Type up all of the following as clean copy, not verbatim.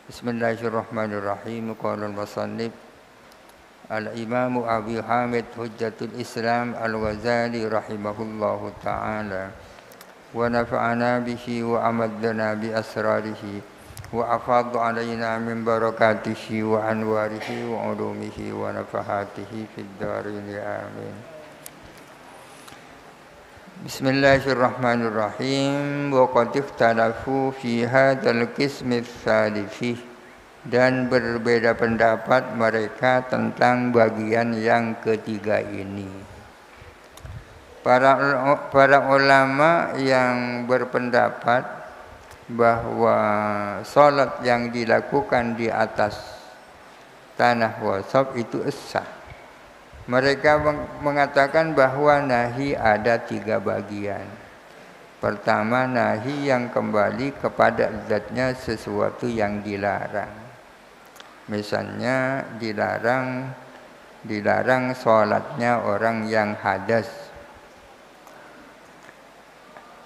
Bismillahirrahmanirrahim. Qala al-musannif al-Imam Abi Hamid Hujjatul Islam Al-Ghazali rahimahullahu ta'ala wa nafa'ana bihi wa amaddana bi asrarihi wa afadha alaina min barakatihi wa anwarihi wa ulumihi wa nafahatihi fid darin amin. Bismillahirrahmanirrahim. Wa qad ikhtalafu fi hadzal qismi tsalits, dan berbeda pendapat mereka tentang bagian yang ketiga ini. Para ulama yang berpendapat bahwa salat yang dilakukan di atas tanah wasab itu sah. Mereka mengatakan bahwa nahi ada 3 bagian. Pertama, nahi yang kembali kepada zatnya sesuatu yang dilarang. Misalnya dilarang sholatnya orang yang hadas.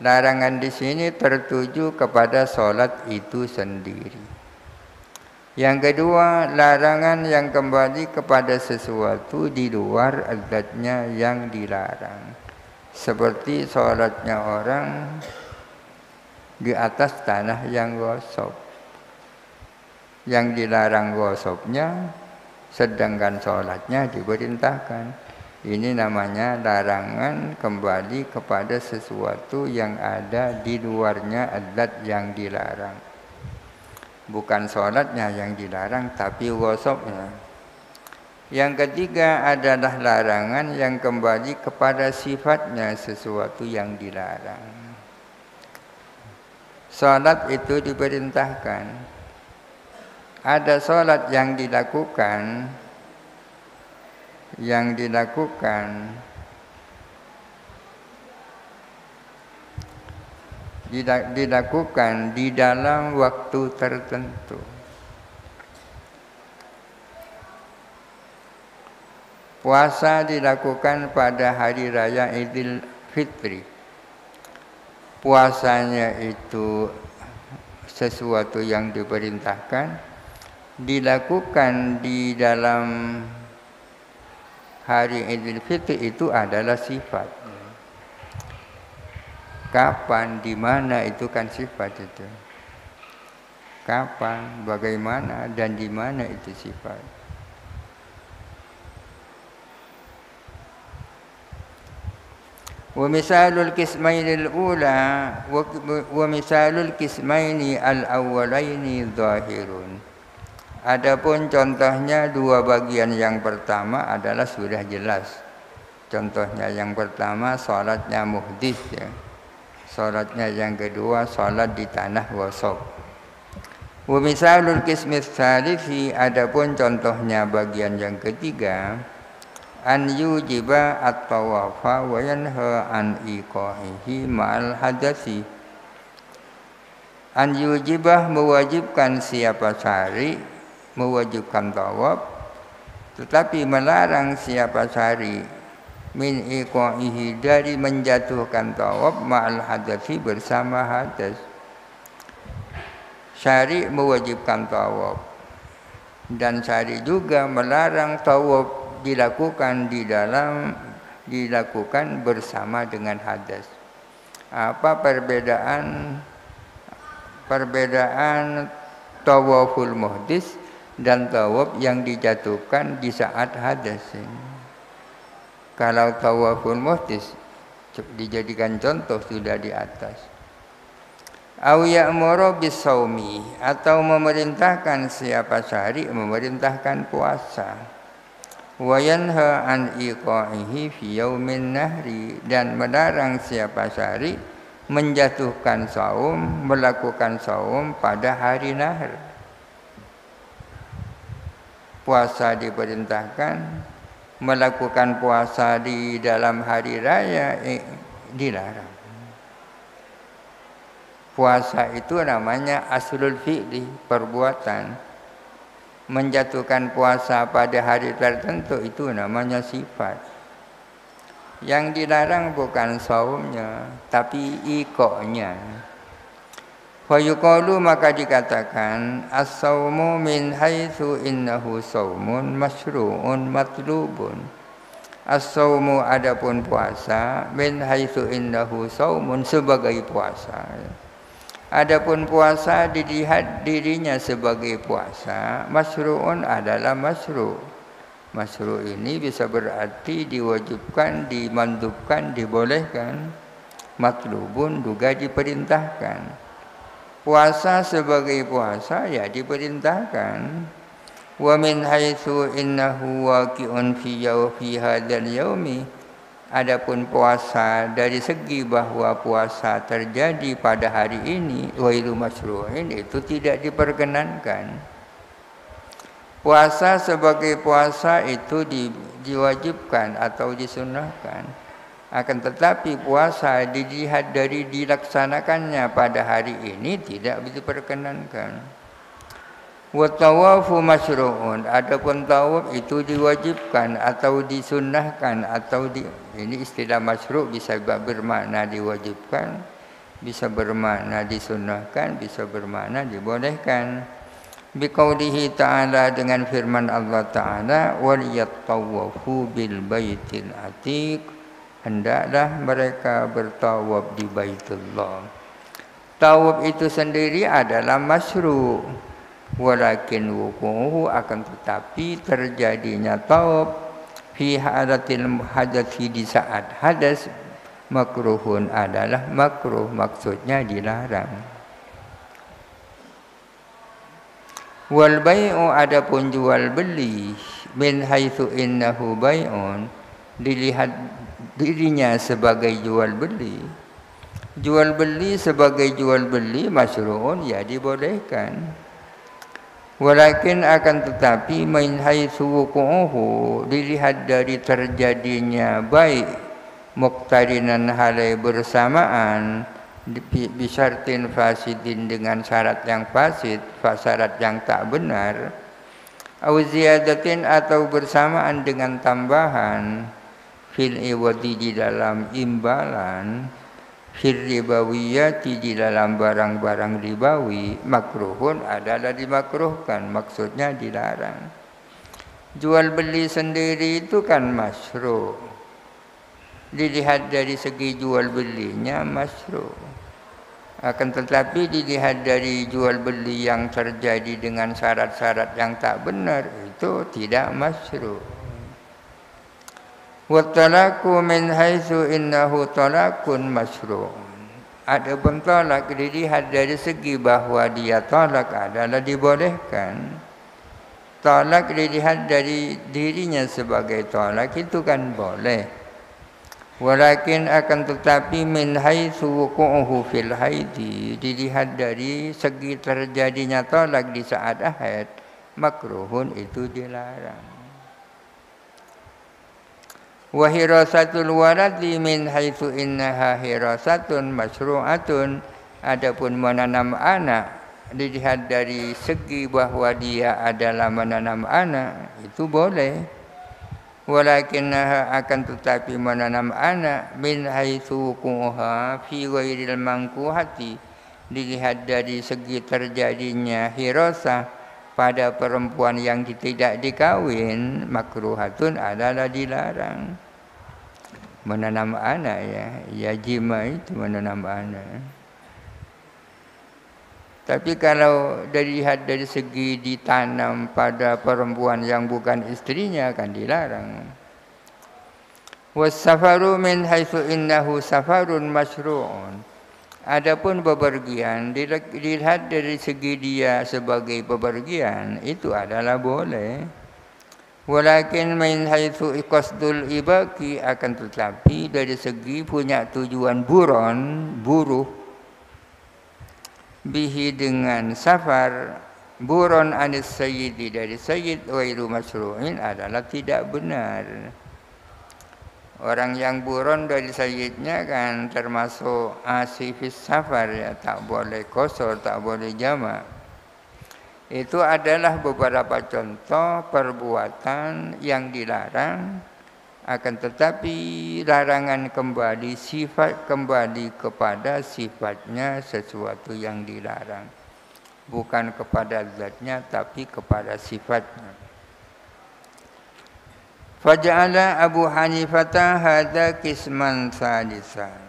Larangan di sini tertuju kepada sholat itu sendiri. Yang kedua, larangan yang kembali kepada sesuatu di luar zatnya yang dilarang. Seperti sholatnya orang di atas tanah yang gosok. Yang dilarang gosoknya, sedangkan sholatnya diperintahkan. Ini namanya larangan kembali kepada sesuatu yang ada di luarnya zat yang dilarang. Bukan sholatnya yang dilarang, tapi gosoknya. Yang ketiga adalah larangan yang kembali kepada sifatnya sesuatu yang dilarang. Sholat itu diperintahkan. Ada sholat yang dilakukan di dalam waktu tertentu. Puasa dilakukan pada hari raya Idul Fitri. Puasanya itu sesuatu yang diperintahkan, dilakukan di dalam hari Idul Fitri itu adalah sifat. Kapan, di mana itu kan sifat itu. Kapan, bagaimana, dan di mana itu sifat. Wa misalul qismainil ula wa misalul qismaini al-awwalaini zahirun. Adapun contohnya 2 bagian yang pertama adalah sudah jelas. Contohnya yang pertama salatnya muhdits ya. Salatnya yang kedua salat di tanah gosok. Wa misalul qismi tsalits, adapun contohnya bagian yang ketiga, an yujiba at-tawafa wa yanha an iqaihi ma'al hadasi. An yujibah mewajibkan siapa syari, mewajibkan tawaf, tetapi melarang siapa syari min iqaihi, dari menjatuhkan tawaf ma'al hadasi, bersama hadas. Syari mewajibkan tawaf, dan syari juga melarang tawaf dilakukan bersama dengan hadas. Apa perbedaan tawaful muhdits dan tawaf yang dijatuhkan di saat hadas ini? Kalau tawaful muhdits dijadikan contoh sudah di atas. Au ya'muru bis-shaumi, atau memerintahkan siapa syari, memerintahkan puasa. Wa yanha an iqaihi fi yaumin nahri, dan melarang siapa syari menjatuhkan saum, melakukan saum pada hari nahr. Puasa diperintahkan, melakukan puasa di dalam hari raya dilarang. Puasa itu namanya aslul fi'li, perbuatan. Menjatuhkan puasa pada hari tertentu itu namanya sifat. Yang dilarang bukan saumnya, tapi iqonya. Fayuqalu maka dikatakan as-saumu min haitsu innahu saumun masyru'un matlubun. As-saumu adapun puasa min haitsu innahu saumun sebagai puasa. Adapun puasa dilihat dirinya sebagai puasa, masyru'un adalah masyru'. Masyru' ini bisa berarti diwajibkan, dimandubkan, dibolehkan. Matlubun juga diperintahkan. Puasa sebagai puasa ya diperintahkan. Wa min haitsu innahu waqi'un fi hadzal yaumi. Adapun puasa dari segi bahwa puasa terjadi pada hari ini, ghairu masyru'in, itu tidak diperkenankan. Puasa sebagai puasa itu diwajibkan atau disunnahkan. Akan tetapi puasa dilihat dari dilaksanakannya pada hari ini tidak diperkenankan. Wa tawafu masyru'un, adapun tawaf itu diwajibkan atau disunnahkan atau ini istilah masyru' bisa bermakna diwajibkan, bisa bermakna disunnahkan, bisa bermakna dibolehkan. Biqaulihi ta'ala, dengan firman Allah Ta'ala, wal yattawafu bil baitil atiq, hendaklah mereka bertawaf di Baitullah. Tawaf itu sendiri adalah masyru', walakin wuqu'uhu, akan tetapi terjadinya tawaf fi hadatil hadats, di saat hadas, makruhun adalah makruh, maksudnya dilarang. Wal bai'u, adapun jual beli, min haitsu innahu bai'un, dilihat dirinya sebagai jual beli. Jual beli sebagai jual beli masyru'un, ya dibolehkan. Walakin akan tetapi min haitsu wuqu'uhu, dilihat dari terjadinya baik, muqtarinan halai bersamaan, bisyartin fasidin, dengan syarat yang fasid, syarat yang tak benar, au ziyadatin, atau bersamaan dengan tambahan, fil iwadi, di dalam imbalan, fil ribawiyati, di dalam barang-barang ribawi, makruhun adalah dimakruhkan, maksudnya dilarang. Jual beli sendiri itu kan masyru', dilihat dari segi jual belinya masyru'. Akan tetapi dilihat dari jual beli yang terjadi dengan syarat-syarat yang tak benar, itu tidak masyru'. Wa talaku min haitsu innahu talakun masyru'un. Adapun talak dilihat dari segi bahwa dia talak adalah dibolehkan. Talak dilihat dari dirinya sebagai talak itu kan boleh. Walakin akan tetapi min haitsu wuqu'uhu fil haidi, dilihat dari segi terjadinya talak di saat haid, makruhun, itu dilarang. Wa hirasatul waladi min haitsu innaha hirasatun masyru'atun, adapun menanam anak dilihat dari segi bahwa dia adalah menanam anak, itu boleh. Walakinnaha, akan tetapi menanam anak, min haitsu wuqu'uha fi ghairil mankuhati, dilihat dari segi terjadinya hirasah pada perempuan yang tidak dikawin, makruhatun adalah dilarang. Menanam anak, ya jima itu menanam anak. Tapi kalau dilihat dari segi ditanam pada perempuan yang bukan istrinya, kan dilarang. Was-safaru min haitsu innahu safarun masyru'un. Adapun bepergian dilihat dari segi dia sebagai bepergian, itu adalah boleh. Walakin min haitsu qasdul ibaki, akan tetapi dari segi punya tujuan buruh, bihi, dengan safar, buron anis sayyidi, dari sayyid, ghairu masyru'in, adalah tidak benar. Orang yang buron dari sayyidnya kan termasuk asifis safar, ya, tak boleh qasar, tak boleh jama'. Itu adalah beberapa contoh perbuatan yang dilarang Akan tetapi larangan kembali sifat kembali kepada sifatnya sesuatu yang dilarang. Bukan kepada zatnya tapi kepada sifatnya. Faja'ala Abu Hanifah hadza qisman salisan.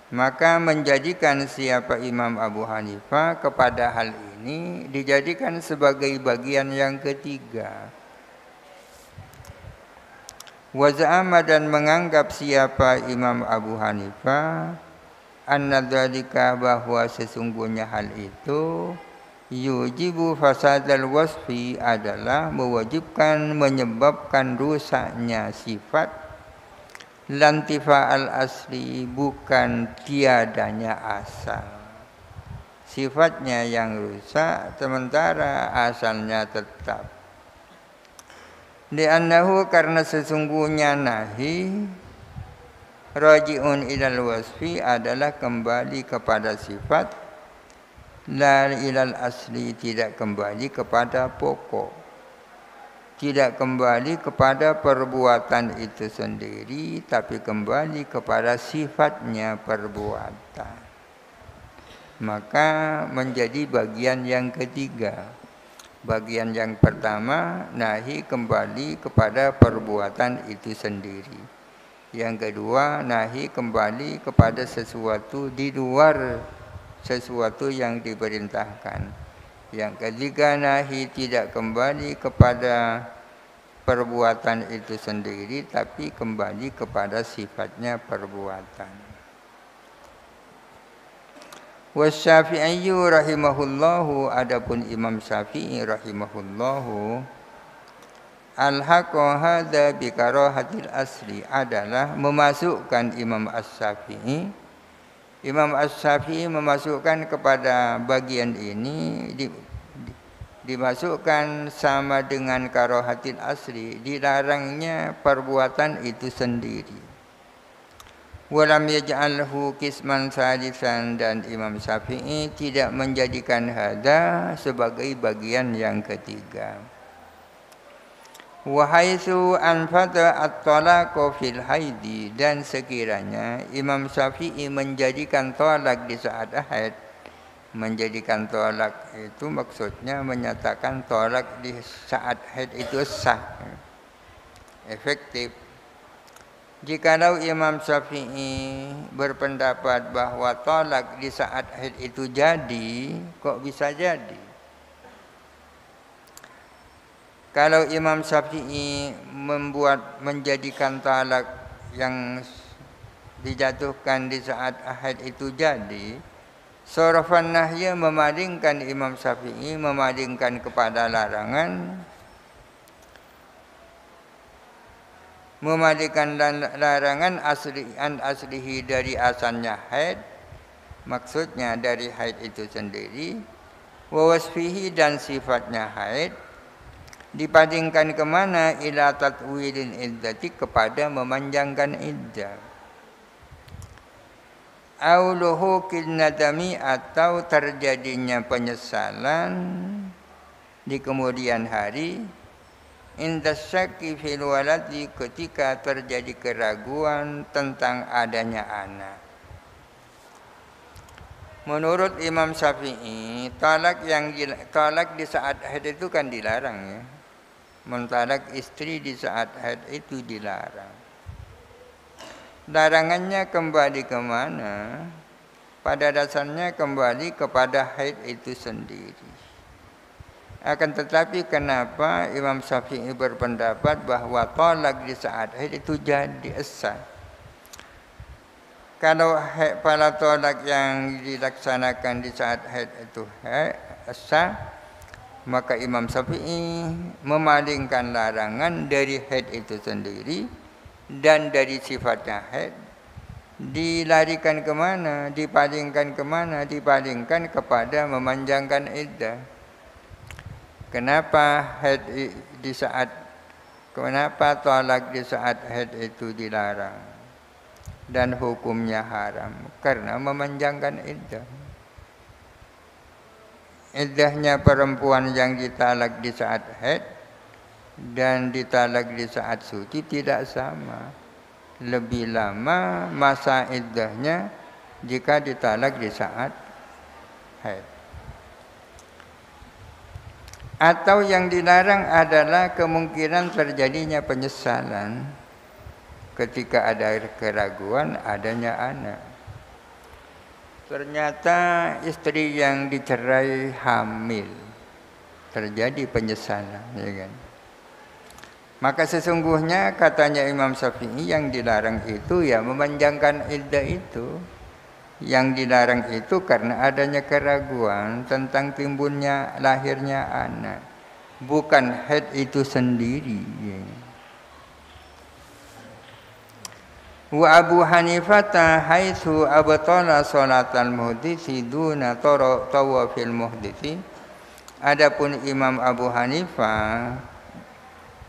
Maka menjadikan siapa Imam Abu Hanifah kepada hal ini dijadikan sebagai bagian yang ketiga. Wa za'ama dan menganggap siapa Imam Abu Hanifah anna dzalika bahwa sesungguhnya hal itu yujibu fasadal wasfi adalah mewajibkan menyebabkan rusaknya sifat lantifa al asli bukan tiadanya asal. Sifatnya yang rusak sementara asalnya tetap. Li'annahu karena sesungguhnya nahi raji'un ilal wasfi adalah kembali kepada sifat, la ilal asli tidak kembali kepada pokok, tidak kembali kepada perbuatan itu sendiri, tapi kembali kepada sifatnya perbuatan. Maka menjadi bagian yang ketiga. Bagian yang pertama, nahi kembali kepada perbuatan itu sendiri. Yang kedua, nahi kembali kepada sesuatu di luar sesuatu yang diperintahkan. Yang ketiga, nahi tidak kembali kepada perbuatan itu sendiri, tapi kembali kepada sifatnya perbuatan. Wasyafi'iyyu rahimahullahu adapun Imam Syafi'i rahimahullahu alhaqa hadza bi karahatil asli adalah memasukkan Imam Asy-Syafi'i. Imam Asy-Syafi'i memasukkan kepada bagian ini dimasukkan sama dengan karahatil asli, dilarangnya perbuatan itu sendiri. Walam yaj'alhu qisman salisan dan Imam Syafi'i tidak menjadikan hadza sebagai bagian yang ketiga. Wa haitsu anfata at-talaqa fil haidi dan sekiranya Imam Syafi'i menjadikan tolak di saat haid, menjadikan tolak itu maksudnya menyatakan tolak di saat haid itu sah, efektif. Jikalau Imam Syafi'i berpendapat bahwa tolak di saat haid itu jadi, kok bisa jadi? Kalau Imam Syafi'i menjadikan tolak yang dijatuhkan di saat haid itu jadi, sarafan nahya memalingkan Imam Syafi'i memalingkan kepada larangan, memalingkan larangan aslihi dari asalnya haid, maksudnya dari haid itu sendiri, wa wasfihi dan sifatnya haid, dipalingkan kemana? Ila tatwilin iddati kepada memanjangkan iddah. Au luhuqin nadami atau terjadinya penyesalan di kemudian hari. Inda syakki fil waladi ketika terjadi keraguan tentang adanya anak. Menurut Imam Syafi'i, talak di saat haid itu kan dilarang ya. Mentalak istri di saat haid itu dilarang. Larangannya kembali kemana? Pada dasarnya kembali kepada haid itu sendiri. Akan tetapi kenapa Imam Syafi'i berpendapat bahwa tolak di saat haid itu jadi sah? Kalau pada tolak yang dilaksanakan di saat haid itu sah, maka Imam Syafi'i memalingkan larangan dari haid itu sendiri dan dari sifatnya haid. Dilarikan kemana? Dipalingkan kemana? Dipalingkan kepada memanjangkan iddah. Kenapa tolak di saat haid itu dilarang dan hukumnya haram? Karena memanjangkan iddah. Iddahnya perempuan yang ditalak di saat haid dan ditalak di saat suci tidak sama. Lebih lama masa iddahnya jika ditalak di saat haid. Atau yang dilarang adalah kemungkinan terjadinya penyesalan ketika ada keraguan adanya anak. Ternyata istri yang dicerai hamil, terjadi penyesalan, ya kan? Maka sesungguhnya katanya Imam Syafi'i yang dilarang itu ya memanjangkan iddah itu. Yang dilarang itu karena adanya keraguan tentang timbulnya lahirnya anak, bukan haid itu sendiri. Wa Abu Hanifah haitsu abtala salatal muhditsi duna tawafil muhditsi. Adapun Imam Abu Hanifah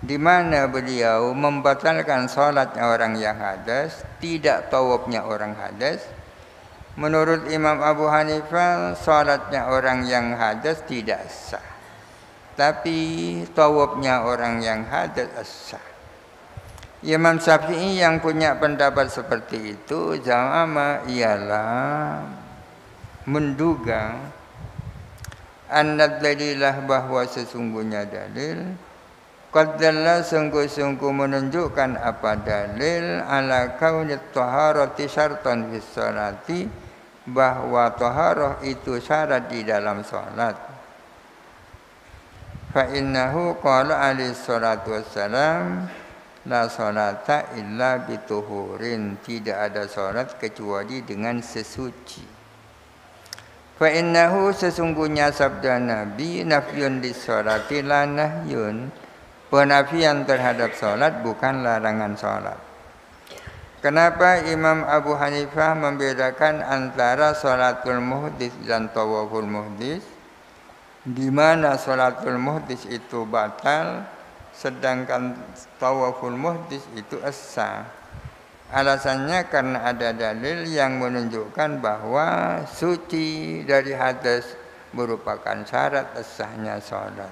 di mana beliau membatalkan salatnya orang yang hadas, tidak tawafnya orang hadas. Menurut Imam Abu Hanifah, salatnya orang yang hadas tidak sah. Tapi tawafnya orang yang hadas sah. Imam Syafi'i yang punya pendapat seperti itu, za'ama ialah menduga annad dalilah bahwa sesungguhnya dalil qad dalla sungguh-sungguh menunjukkan apa dalil ala kaunit taharati syartan fis salati, bahwa taharah itu syarat di dalam salat. Fa innahu qala alaihi salatu wassalam la salata illa bituhurin, tidak ada salat kecuali dengan sesuci. Fa innahu sesungguhnya sabda Nabi nafyun lis-salati la nahyun, penafian terhadap salat bukan larangan salat. Kenapa Imam Abu Hanifah membedakan antara salatul muhdis dan tawaful muhdis? Di mana salatul muhdis itu batal, sedangkan tawaful muhdis itu sah. Alasannya karena ada dalil yang menunjukkan bahwa suci dari hadas merupakan syarat sahnya salat.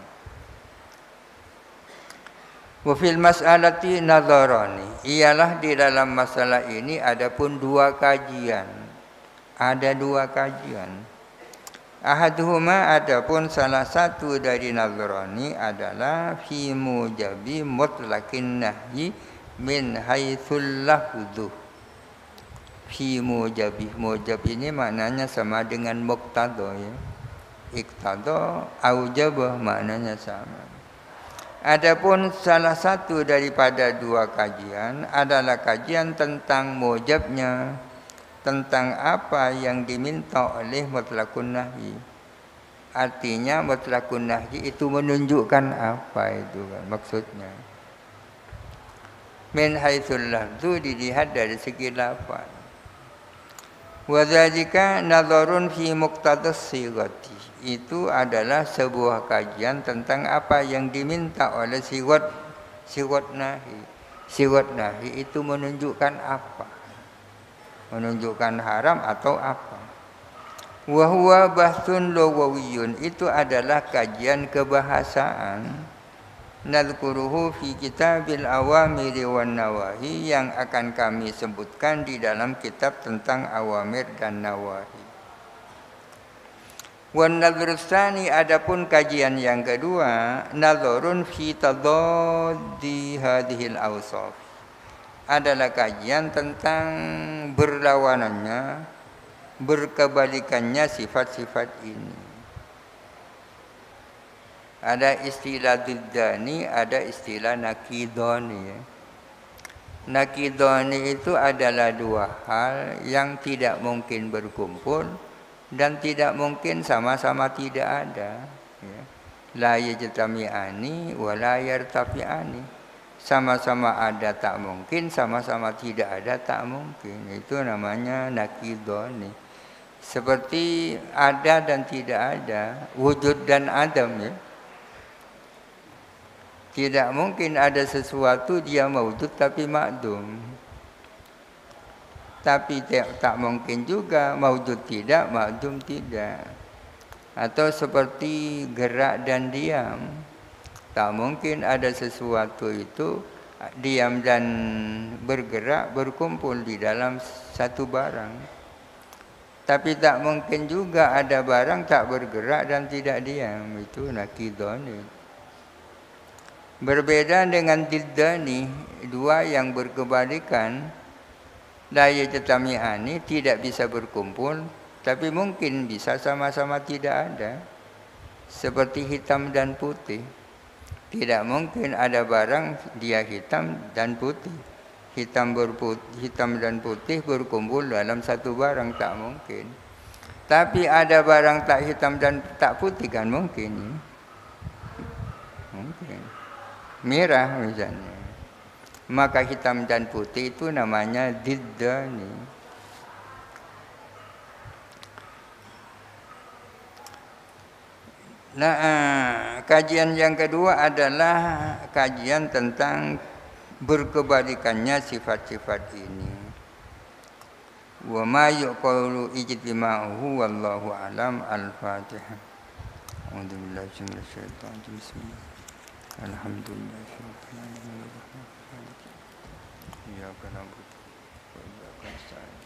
Wa fil mas'alati nadharani, ialah di dalam masalah ini ada pun dua kajian. Ada dua kajian. Ahaduhuma, adapun salah satu dari nadharani adalah fi mujabi mutlaqin nahyi min haitsul lafdhu. Fi mujabi, mujab ini maknanya sama dengan muqtada ya. Iqtada, aujabah maknanya sama. Adapun salah satu daripada dua kajian adalah kajian tentang mujabnya, tentang apa yang diminta oleh mutlaqun nahyi. Artinya mutlaqun nahyi itu menunjukkan apa itu kan maksudnya. Min haitsul lafdhu, dilihat dari segi lafaz. Wa dzalika nadharun fi muqtadas sighati, itu adalah sebuah kajian tentang apa yang diminta oleh siwat nahi. Siwat nahi itu menunjukkan apa? Menunjukkan haram atau apa? Wa huwa bahsun lughawiyun, itu adalah kajian kebahasaan. Nadhkuruhu fi kitabil awamiri wan nawahi, yang akan kami sebutkan di dalam kitab tentang awamir dan nawahi. Wan nadhru tsani, adapun kajian yang kedua, nadharun fi tadaddi hadhil awsaf, adalah kajian tentang berlawanannya, berkebalikannya sifat-sifat ini. Ada istilah diddani, ada istilah nakidoni. Nakidoni itu adalah dua hal yang tidak mungkin berkumpul dan tidak mungkin sama-sama tidak ada. La yajtami'ani wa la yartafi'ani. Sama-sama ada tak mungkin, sama-sama tidak ada tak mungkin. Itu namanya nakidoni. Seperti ada dan tidak ada, wujud dan adam ya. Tidak mungkin ada sesuatu dia mawjud tapi ma'dum. Tapi tak mungkin juga mawjud tidak, ma'dum tidak. Atau seperti gerak dan diam. Tak mungkin ada sesuatu itu diam dan bergerak berkumpul di dalam satu barang. Tapi tak mungkin juga ada barang tak bergerak dan tidak diam. Itu nakidhani. Berbeda dengan diddani, dua yang berkebalikan. La yajtami'ani, tidak bisa berkumpul, tapi mungkin bisa sama-sama tidak ada. Seperti hitam dan putih. Tidak mungkin ada barang dia hitam dan putih. Hitam dan putih berkumpul dalam satu barang, tak mungkin. Tapi ada barang tak hitam dan tak putih kan mungkin. Mungkin. Merah misalnya. Maka hitam dan putih itu namanya diddani. Nah, kajian yang kedua adalah kajian tentang berkebalikannya sifat-sifat ini. Wa ma yuqalu ijtima'uhu wallahu alam. Al-Fatihah. A'udzubillahi minasyaitonir rajim. Bismillah. Alhamdulillah. Iyyaka na'budu wa iyyaka nasta'in.